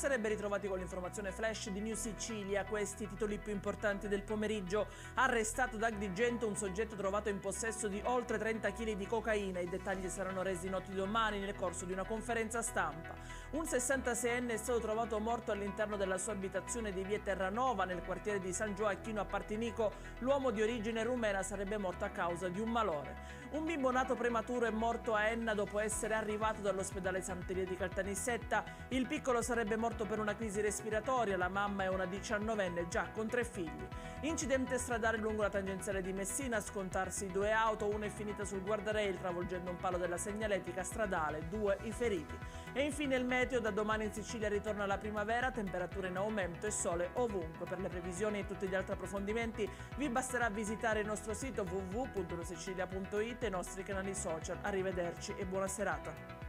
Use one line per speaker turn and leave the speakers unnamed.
Buonasera e ben ritrovati con l'informazione flash di New Sicilia. Questi i titoli più importanti del pomeriggio. Arrestato da Agrigento un soggetto trovato in possesso di oltre 30 kg di cocaina. I dettagli saranno resi noti domani nel corso di una conferenza stampa. Un 66enne è stato trovato morto all'interno della sua abitazione di via Terranova nel quartiere di San Gioacchino a Partinico. L'uomo di origine rumena sarebbe morto a causa di un malore. Un bimbo nato prematuro è morto a Enna dopo essere arrivato dall'ospedale Santeria di Caltanissetta. Il piccolo sarebbe morto per una crisi respiratoria, la mamma è una 19enne già con 3 figli. Incidente stradale lungo la tangenziale di Messina, a scontarsi 2 auto, una è finita sul guardrail travolgendo un palo della segnaletica stradale, 2 i feriti. E infine il meteo, da domani in Sicilia ritorna la primavera, temperature in aumento e sole ovunque. Per le previsioni e tutti gli altri approfondimenti vi basterà visitare il nostro sito www.newsicilia.it e i nostri canali social. Arrivederci e buona serata.